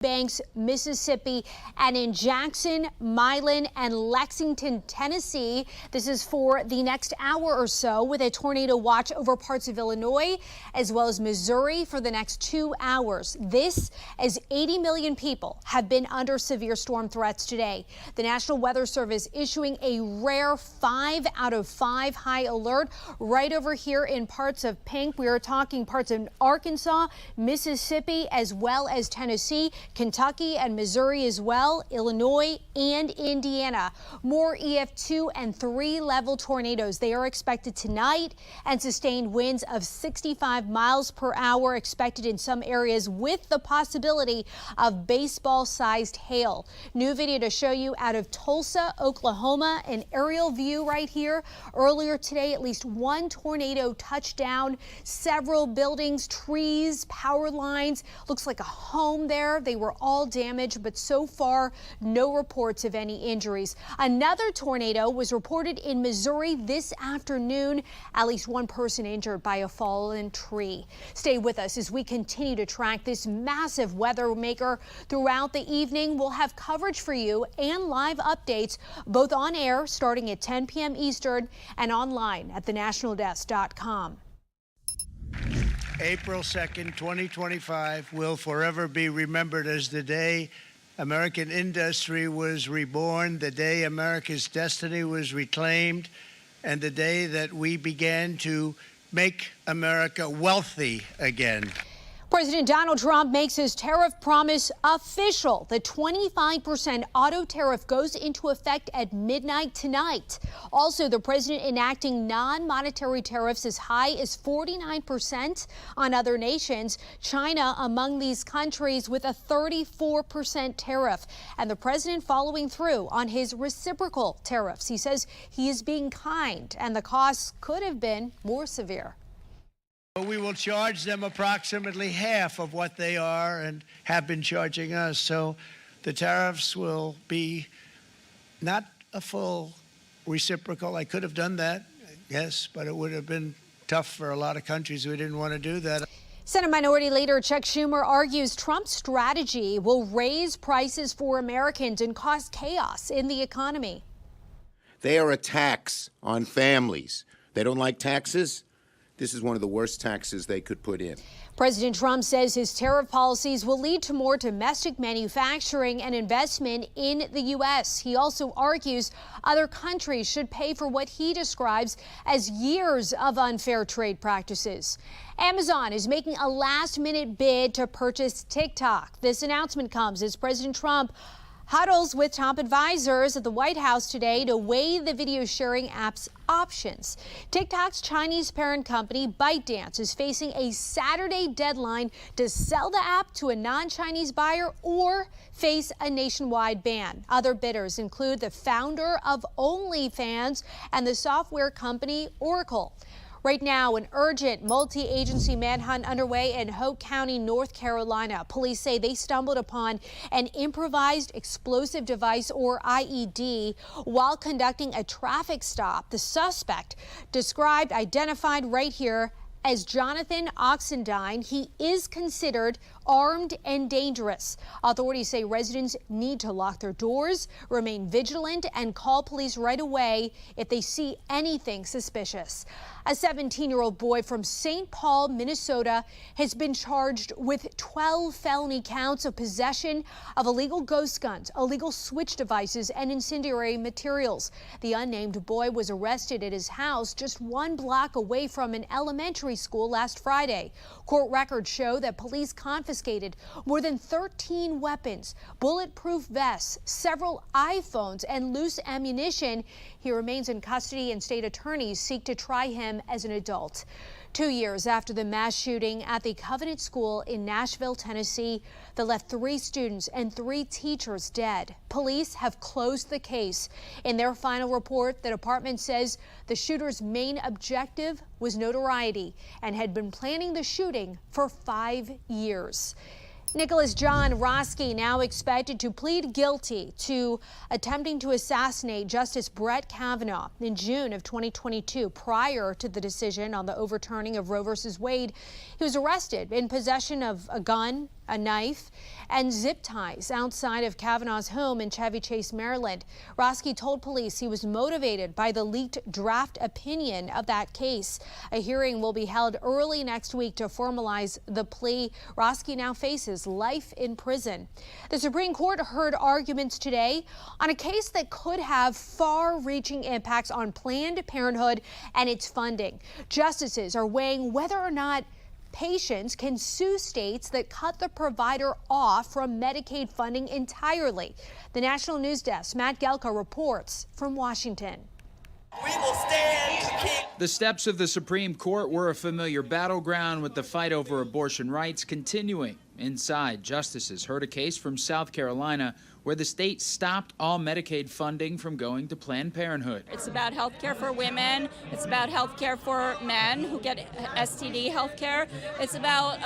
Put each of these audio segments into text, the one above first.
Banks, Mississippi, and in Jackson, Milan, and Lexington, Tennessee. This is for the next hour or so, with a tornado watch over parts of Illinois as well as Missouri for the next 2 hours. This as 80 million people have been under severe storm threats today. The National Weather Service issuing a rare 5 out of 5 high alert right over here in parts of pink. We are talking parts of Arkansas, Mississippi, as well as Tennessee, Kentucky and Missouri as well, Illinois and Indiana. More EF2 and 3 level tornadoes. They are expected tonight, and sustained winds of 65 miles per hour expected in some areas, with the possibility of baseball-sized hail. New video to show you out of Tulsa, Oklahoma, an aerial view right here. Earlier today, at least one tornado touched down several buildings, trees, power lines. Looks like a home there. They were all damaged, but so far, no reports of any injuries. Another tornado was reported in Missouri this afternoon. At least one person injured by a fallen tree. Stay with us as we continue to track this massive weather maker throughout the evening. We'll have coverage for you and live updates both on air starting at 10 p.m. Eastern and online at thenationaldesk.com. April 2nd, 2025 will forever be remembered as the day American industry was reborn, the day America's destiny was reclaimed, and the day that we began to make America wealthy again. President Donald Trump makes his tariff promise official. The 25% auto tariff goes into effect at midnight tonight. Also, the president enacting non-monetary tariffs as high as 49% on other nations. China among these countries with a 34% tariff. And the president following through on his reciprocal tariffs. He says he is being kind, and the costs could have been more severe. We will charge them approximately half of what they are and have been charging us. So the tariffs will be not a full reciprocal. I could have done that, yes, but it would have been tough for a lot of countries who didn't want to do that. Senate Minority Leader Chuck Schumer argues Trump's strategy will raise prices for Americans and cause chaos in the economy. They are a tax on families. They don't like taxes. This is one of the worst taxes they could put in. President Trump says his tariff policies will lead to more domestic manufacturing and investment in the U.S. He also argues other countries should pay for what he describes as years of unfair trade practices. Amazon is making a last-minute bid to purchase TikTok. This announcement comes as President Trump huddles with top advisors at the White House today to weigh the video sharing app's options. TikTok's Chinese parent company, ByteDance, is facing a Saturday deadline to sell the app to a non-Chinese buyer or face a nationwide ban. Other bidders include the founder of OnlyFans and the software company Oracle. Right now, an urgent multi-agency manhunt underway in Hope County, North Carolina. Police say they stumbled upon an improvised explosive device, or IED, while conducting a traffic stop. The suspect, identified right here as Jonathan Oxendine, he is considered armed and dangerous. Authorities say residents need to lock their doors, remain vigilant, and call police right away if they see anything suspicious. A 17-year-old boy from St. Paul, Minnesota, has been charged with 12 felony counts of possession of illegal ghost guns, illegal switch devices, and incendiary materials. The unnamed boy was arrested at his house just 1 block away from an elementary school last Friday. Court records show that police confiscated more than 13 weapons, bulletproof vests, several iPhones, and loose ammunition. He remains in custody, and state attorneys seek to try him as an adult. 2 years after the mass shooting at the Covenant School in Nashville, Tennessee, that left 3 students and 3 teachers dead. Police have closed the case. In their final report, the department says the shooter's main objective was notoriety and had been planning the shooting for 5 years. Nicholas John Roski now expected to plead guilty to attempting to assassinate Justice Brett Kavanaugh in June of 2022. Prior to the decision on the overturning of Roe v. Wade, he was arrested in possession of a gun a knife, and zip ties outside of Kavanaugh's home in Chevy Chase, Maryland. Roski told police he was motivated by the leaked draft opinion of that case. A hearing will be held early next week to formalize the plea. Roski now faces life in prison. The Supreme Court heard arguments today on a case that could have far-reaching impacts on Planned Parenthood and its funding. Justices are weighing whether or not patients can sue states that cut the provider off from Medicaid funding entirely. The National News Desk, Matt Gelka, reports from Washington. We will stand to keep. The steps of the Supreme Court were a familiar battleground, with the fight over abortion rights continuing. Inside, justices heard a case from South Carolina where the state stopped all Medicaid funding from going to Planned Parenthood. It's about health care for women. It's about health care for men who get STD health care. It's about,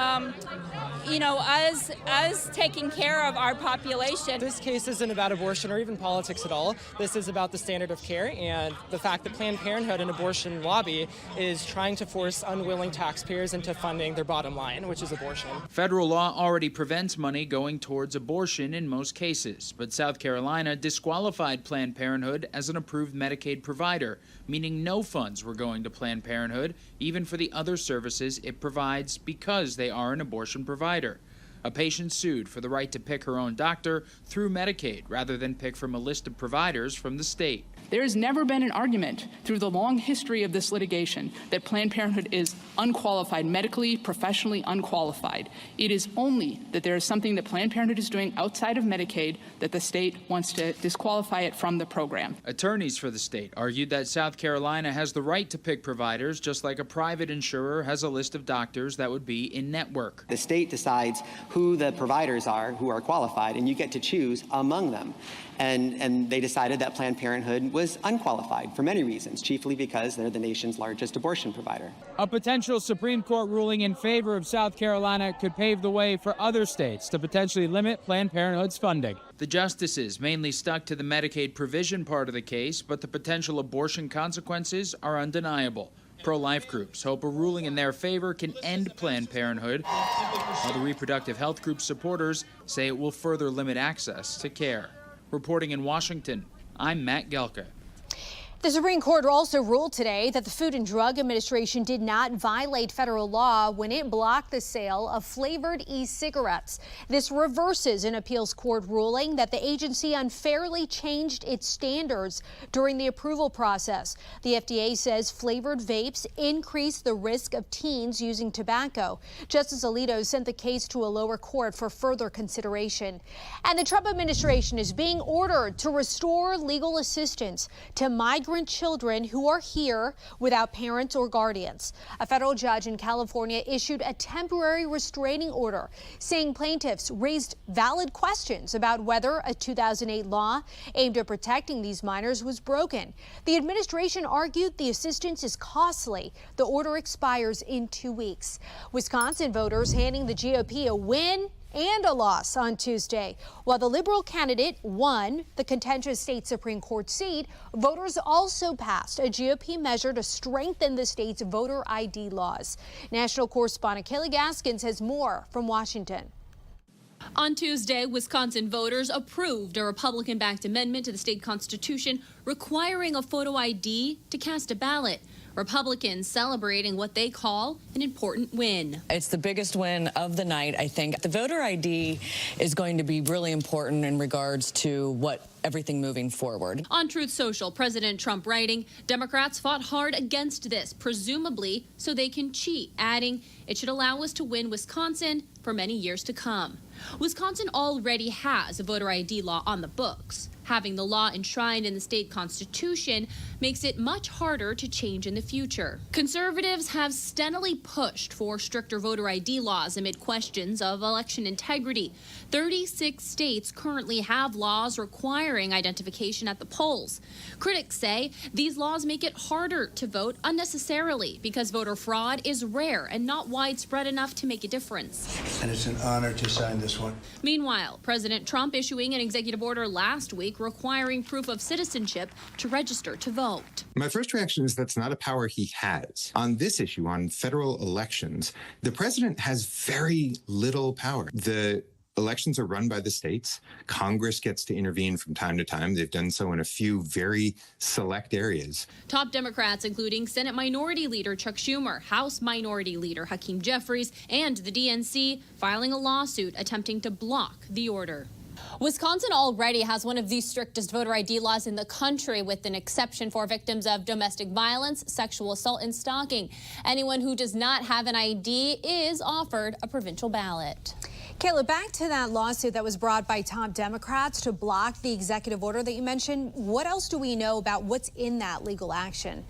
us taking care of our population. This case isn't about abortion or even politics at all. This is about the standard of care and the fact that Planned Parenthood and abortion lobby is trying to force unwilling taxpayers into funding their bottom line, which is abortion. Federal law already prevents money going towards abortion in most cases, but South Carolina disqualified Planned Parenthood as an approved Medicaid provider, meaning no funds were going to Planned Parenthood, even for the other services it provides, because they are an abortion provider. A patient sued for the right to pick her own doctor through Medicaid rather than pick from a list of providers from the state. There has never been an argument through the long history of this litigation that Planned Parenthood is unqualified, medically, professionally unqualified. It is only that there is something that Planned Parenthood is doing outside of Medicaid that the state wants to disqualify it from the program. Attorneys for the state argued that South Carolina has the right to pick providers, just like a private insurer has a list of doctors that would be in-network. The state decides who the providers are who are qualified, and you get to choose among them. And they decided that Planned Parenthood was unqualified for many reasons, chiefly because they're the nation's largest abortion provider. A potential Supreme Court ruling in favor of South Carolina could pave the way for other states to potentially limit Planned Parenthood's funding. The justices mainly stuck to the Medicaid provision part of the case, but the potential abortion consequences are undeniable. Pro-life groups hope a ruling in their favor can end Planned Parenthood, while the reproductive health group supporters say it will further limit access to care. Reporting in Washington, I'm Matt Gelka. The Supreme Court also ruled today that the Food and Drug Administration did not violate federal law when it blocked the sale of flavored e-cigarettes. This reverses an appeals court ruling that the agency unfairly changed its standards during the approval process. The FDA says flavored vapes increase the risk of teens using tobacco. Justice Alito sent the case to a lower court for further consideration. And the Trump administration is being ordered to restore legal assistance to migrant children who are here without parents or guardians. A federal judge in California issued a temporary restraining order, saying plaintiffs raised valid questions about whether a 2008 law aimed at protecting these minors was broken. The administration argued the assistance is costly. The order expires in 2 weeks. Wisconsin voters handing the GOP a win and a loss on Tuesday. While the Liberal candidate won the contentious state Supreme Court seat, voters also passed a GOP measure to strengthen the state's voter ID laws. National correspondent Kayla Gaskins has more from Washington. On Tuesday, Wisconsin voters approved a Republican-backed amendment to the state constitution requiring a photo ID to cast a ballot. Republicans celebrating what they call an important win. It's the biggest win of the night, I think. The voter ID is going to be really important in regards to everything moving forward. On Truth Social, President Trump writing, Democrats fought hard against this, presumably so they can cheat, adding, it should allow us to win Wisconsin for many years to come. Wisconsin already has a voter ID law on the books. Having the law enshrined in the state constitution makes it much harder to change in the future. Conservatives have steadily pushed for stricter voter ID laws amid questions of election integrity. 36 states currently have laws requiring identification at the polls. Critics say these laws make it harder to vote unnecessarily because voter fraud is rare and not widespread enough to make a difference. And it's an honor to sign this one. Meanwhile, President Trump issuing an executive order last week make requiring proof of citizenship to register to vote. My first reaction is that's not a power he has. On this issue, on federal elections, the president has very little power. The elections are run by the states. Congress gets to intervene from time to time. They've done so in a few very select areas. Top Democrats, including Senate Minority Leader Chuck Schumer, House Minority Leader Hakeem Jeffries, and the DNC, filing a lawsuit attempting to block the order. Wisconsin already has one of the strictest voter ID laws in the country, with an exception for victims of domestic violence, sexual assault, and stalking. Anyone who does not have an ID is offered a provincial ballot. Kayla, back to that lawsuit that was brought by top Democrats to block the executive order that you mentioned. What else do we know about what's in that legal action?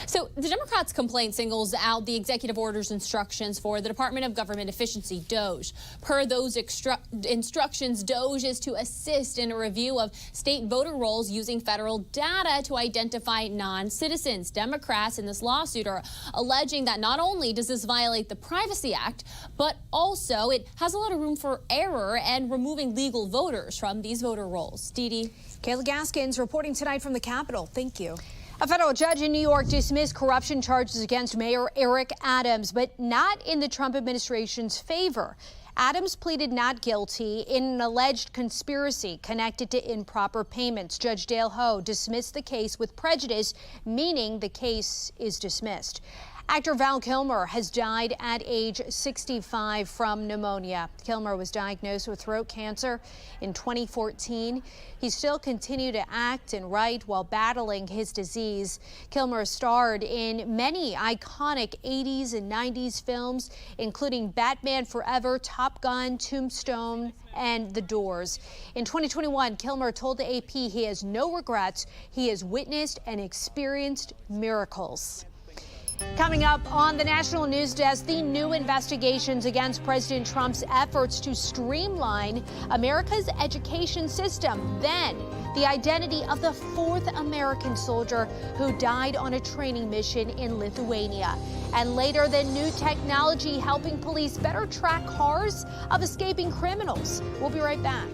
So the Democrats' complaint singles out the executive order's instructions for the Department of Government Efficiency, DOGE. Per those instructions, DOGE is to assist in a review of state voter rolls using federal data to identify non-citizens. Democrats in this lawsuit are alleging that not only does this violate the Privacy Act, but also it has a lot of room for error and removing legal voters from these voter rolls. Dee Dee. Kayla Gaskins reporting tonight from the Capitol. Thank you. A federal judge in New York dismissed corruption charges against Mayor Eric Adams, but not in the Trump administration's favor. Adams pleaded not guilty in an alleged conspiracy connected to improper payments. Judge Dale Ho dismissed the case with prejudice, meaning the case is dismissed. Actor Val Kilmer has died at age 65 from pneumonia. Kilmer was diagnosed with throat cancer in 2014. He still continued to act and write while battling his disease. Kilmer starred in many iconic 80s and 90s films, including Batman Forever, Top Gun, Tombstone, and The Doors. In 2021, Kilmer told the AP he has no regrets. He has witnessed and experienced miracles. Coming up on the National News Desk, the new investigations against President Trump's efforts to streamline America's education system. Then, the identity of the fourth American soldier who died on a training mission in Lithuania. And later, the new technology helping police better track cars of escaping criminals. We'll be right back.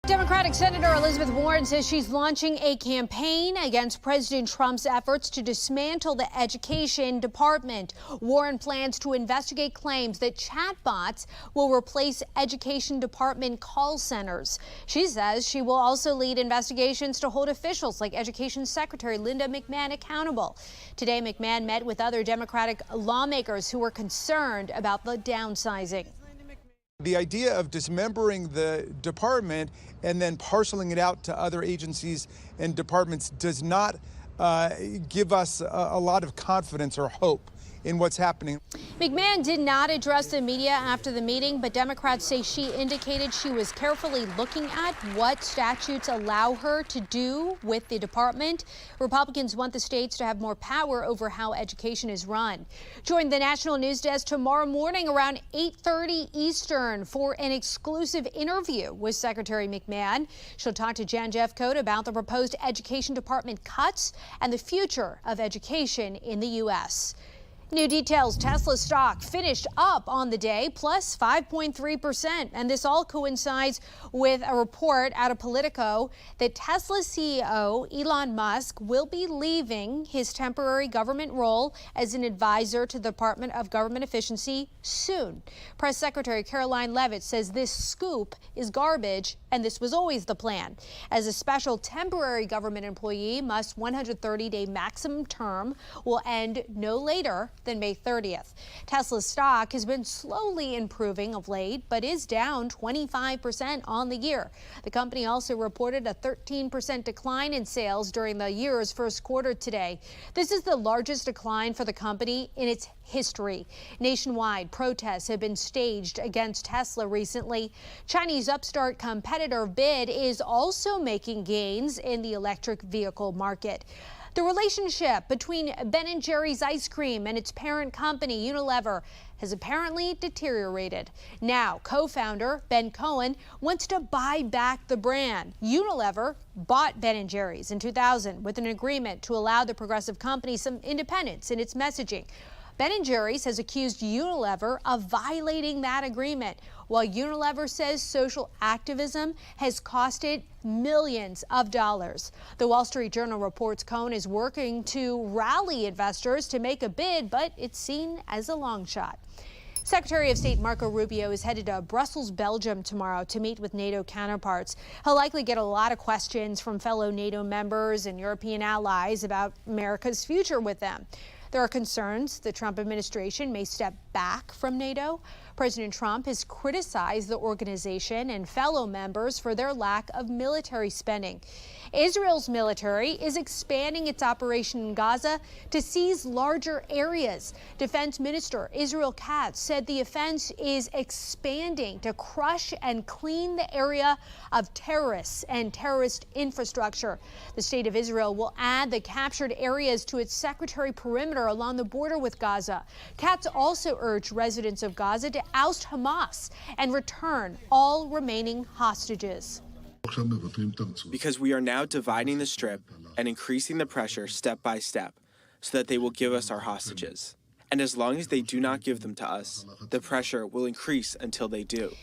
Democratic Senator Elizabeth Warren says she's launching a campaign against President Trump's efforts to dismantle the Education Department. Warren plans to investigate claims that chatbots will replace Education Department call centers. She says she will also lead investigations to hold officials like Education Secretary Linda McMahon accountable. Today, McMahon met with other Democratic lawmakers who were concerned about the downsizing. The idea of dismembering the department and then parceling it out to other agencies and departments does not give us a lot of confidence or hope in what's happening. McMahon did not address the media after the meeting, but Democrats say she indicated she was carefully looking at what statutes allow her to do with the department. Republicans want the states to have more power over how education is run. Join the National News Desk tomorrow morning around 8:30 Eastern for an exclusive interview with Secretary McMahon. She'll talk to Jan Jeffcoat about the proposed Education Department cuts and the future of education in the U.S. New details, Tesla stock finished up on the day, plus 5.3%. And this all coincides with a report out of Politico that Tesla CEO Elon Musk will be leaving his temporary government role as an advisor to the Department of Government Efficiency soon. Press Secretary Caroline Leavitt says this scoop is garbage, and this was always the plan. As a special temporary government employee, Musk's 130-day maximum term will end no later than May 30th. Tesla's stock has been slowly improving of late, but is down 25% on the year. The company also reported a 13% decline in sales during the year's first quarter today. This is the largest decline for the company in its history. Nationwide, protests have been staged against Tesla recently. Chinese upstart competitor BID is also making gains in the electric vehicle market. The relationship between Ben & Jerry's ice cream and its parent company, Unilever, has apparently deteriorated. Now, co-founder Ben Cohen wants to buy back the brand. Unilever bought Ben & Jerry's in 2000 with an agreement to allow the progressive company some independence in its messaging. Ben & Jerry's has accused Unilever of violating that agreement, while Unilever says social activism has cost it millions of dollars. The Wall Street Journal reports Cohen is working to rally investors to make a bid, but it's seen as a long shot. Secretary of State Marco Rubio is headed to Brussels, Belgium tomorrow to meet with NATO counterparts. He'll likely get a lot of questions from fellow NATO members and European allies about America's future with them. There are concerns the Trump administration may step back from NATO. President Trump has criticized the organization and fellow members for their lack of military spending. Israel's military is expanding its operation in Gaza to seize larger areas. Defense Minister Israel Katz said the offense is expanding to crush and clean the area of terrorists and terrorist infrastructure. The state of Israel will add the captured areas to its secretary perimeter along the border with Gaza. Katz also urged residents of Gaza to oust Hamas and return all remaining hostages. Because we are now dividing the strip and increasing the pressure step by step so that they will give us our hostages. And as long as they do not give them to us, the pressure will increase until they do.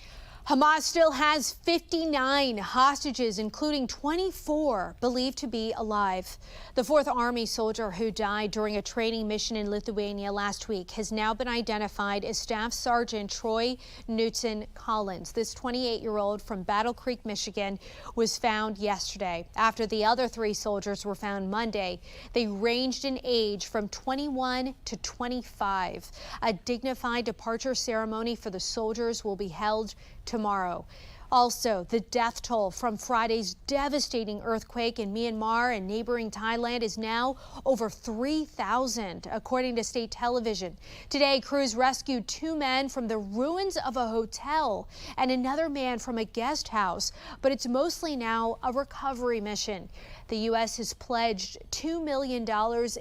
Hamas still has 59 hostages, including 24 believed to be alive. The 4th Army soldier who died during a training mission in Lithuania last week has now been identified as Staff Sergeant Troy Knutson Collins. This 28-year-old from Battle Creek, Michigan, was found yesterday. After the other 3 soldiers were found Monday, they ranged in age from 21 to 25. A dignified departure ceremony for the soldiers will be held tomorrow. Also, the death toll from Friday's devastating earthquake in Myanmar and neighboring Thailand is now over 3,000, according to state television. Today, crews rescued 2 men from the ruins of a hotel and another man from a guest house, but it's mostly now a recovery mission. The U.S. has pledged $2 million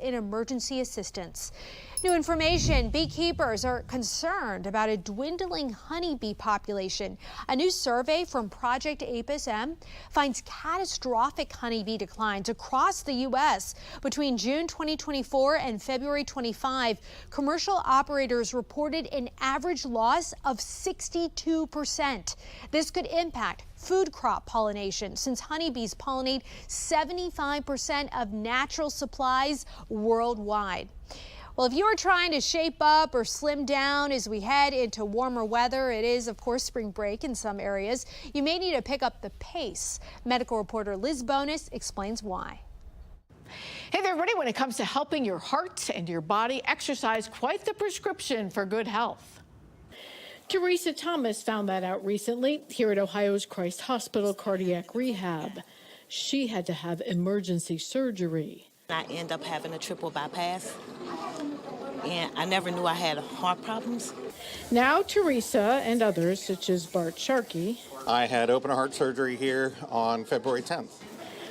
in emergency assistance. New information, beekeepers are concerned about a dwindling honeybee population. A new survey from Project APIS-M finds catastrophic honeybee declines across the U.S. Between June 2024 and February 25, commercial operators reported an average loss of 62%. This could impact food crop pollination, since honeybees pollinate 75% of natural supplies worldwide. Well, if you are trying to shape up or slim down as we head into warmer weather, it is, of course, spring break in some areas, you may need to pick up the pace. Medical reporter Liz Bonus explains why. Hey there, everybody. When it comes to helping your heart and your body, exercise quite the prescription for good health. Teresa Thomas found that out recently here at Ohio's Christ Hospital Cardiac Rehab. She had to have emergency surgery. I end up having a triple bypass, and I never knew I had heart problems. Now Teresa and others, such as Bart Sharkey, I had open heart surgery here on February 10th.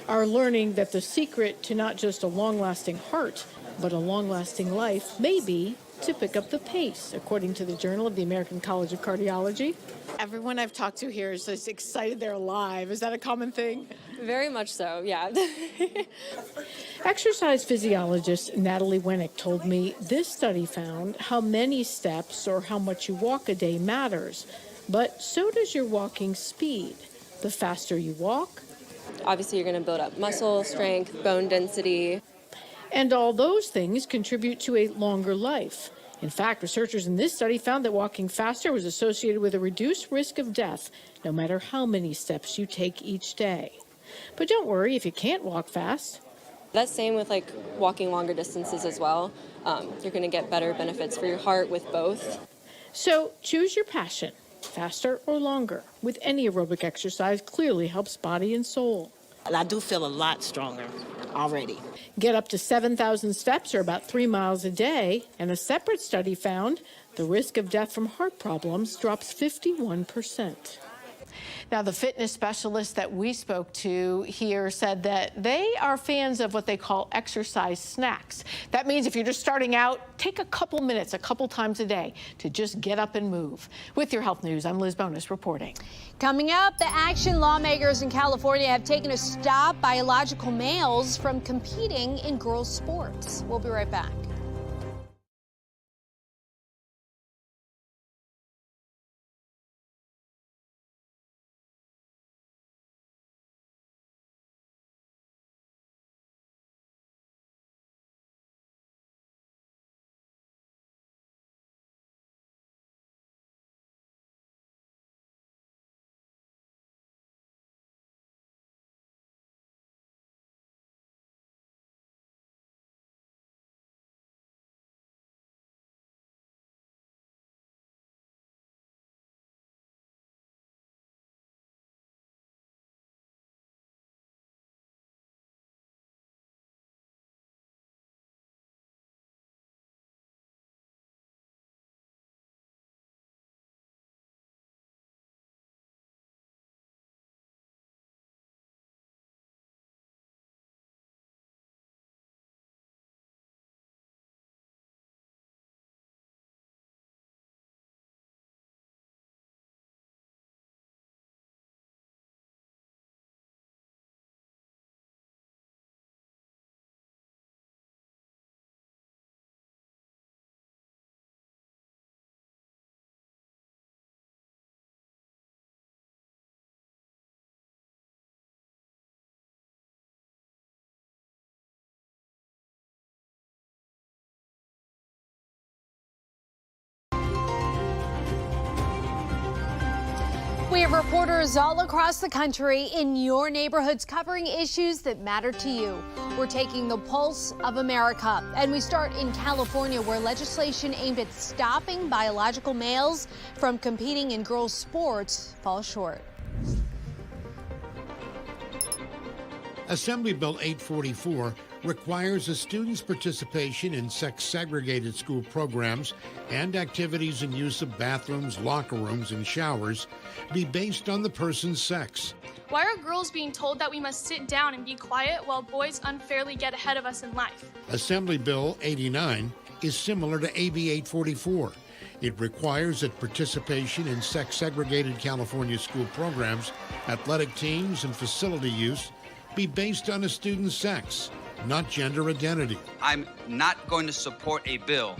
Are learning that the secret to not just a long-lasting heart, but a long-lasting life may be to pick up the pace, according to the Journal of the American College of Cardiology. Everyone I've talked to here is just excited they're alive. Is that a common thing? Very much so, yeah. Exercise physiologist Natalie Wennick told me this study found how many steps or how much you walk a day matters, but so does your walking speed. The faster you walk, Obviously, you're going to build up muscle strength, bone density. And all those things contribute to a longer life. In fact, researchers in this study found that walking faster was associated with a reduced risk of death, no matter how many steps you take each day. But don't worry if you can't walk fast. That's same with like walking longer distances as well. You're going to get better benefits for your heart with both. So choose your passion. Faster or longer, with any aerobic exercise clearly helps body and soul. And I do feel a lot stronger already. Get up to 7,000 steps, or about 3 miles a day, and a separate study found the risk of death from heart problems drops 51%. Now, the fitness specialist that we spoke to here said that they are fans of what they call exercise snacks. That means if you're just starting out, take a couple minutes, a couple times a day to just get up and move. With your health news, I'm Liz Bonus reporting. Coming up, the action lawmakers in California have taken to stop biological males from competing in girls' sports. We'll be right back. We have reporters all across the country in your neighborhoods covering issues that matter to you. We're taking the pulse of America, and we start in California, where legislation aimed at stopping biological males from competing in girls' sports falls short. Assembly Bill 844 requires a student's participation in sex-segregated school programs and activities and use of bathrooms, locker rooms, and showers be based on the person's sex. Why are girls being told that we must sit down and be quiet while boys unfairly get ahead of us in life? Assembly Bill 89 is similar to AB 844. It requires that participation in sex-segregated California school programs, athletic teams, and facility use be based on a student's sex, not gender identity. I'm not going to support a bill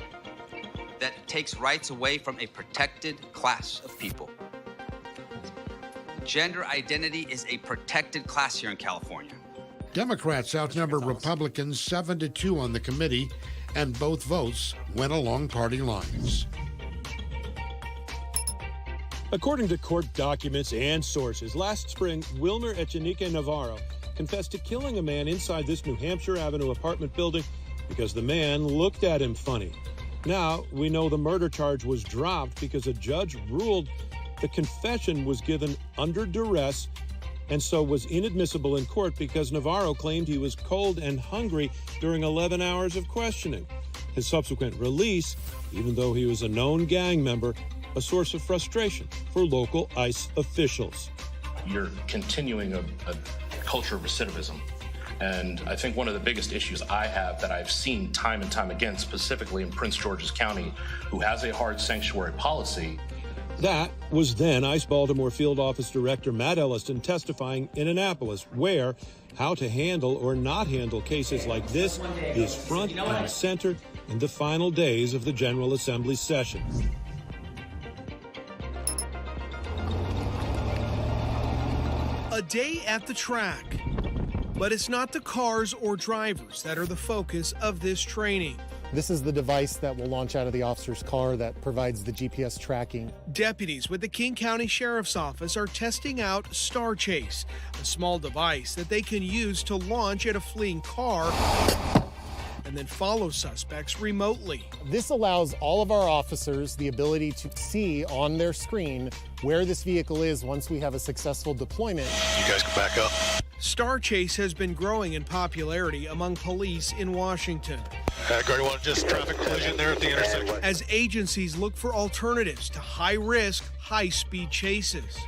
that takes rights away from a protected class of people. Gender identity is a protected class here in California. Democrats outnumber Republicans 7-2 on the committee, and both votes went along party lines. According to court documents and sources, last spring, Wilmer Echenique Navarro confessed to killing a man inside this New Hampshire Avenue apartment building because the man looked at him funny. Now, we know the murder charge was dropped because a judge ruled the confession was given under duress and so was inadmissible in court because Navarro claimed he was cold and hungry during 11 hours of questioning. His subsequent release, even though he was a known gang member, a source of frustration for local ICE officials. You're continuing a culture of recidivism. And I think one of the biggest issues I have that I've seen time and time again, specifically in Prince George's County, who has a hard sanctuary policy. That was then ICE Baltimore Field Office Director Matt Elliston testifying in Annapolis, where how to handle or not handle cases like this is front and center in the final days of the General Assembly session. A day at the track. But it's not the cars or drivers that are the focus of this training. This is the device that will launch out of the officer's car that provides the GPS tracking. Deputies with the King County Sheriff's Office are testing out Star Chase, a small device that they can use to launch at a fleeing car and then follow suspects remotely. This allows all of our officers the ability to see on their screen where this vehicle is once we have a successful deployment. You guys can back up. Star Chase has been growing in popularity among police in Washington. Just traffic collision there at the intersection. As agencies look for alternatives to high-risk, high-speed chases.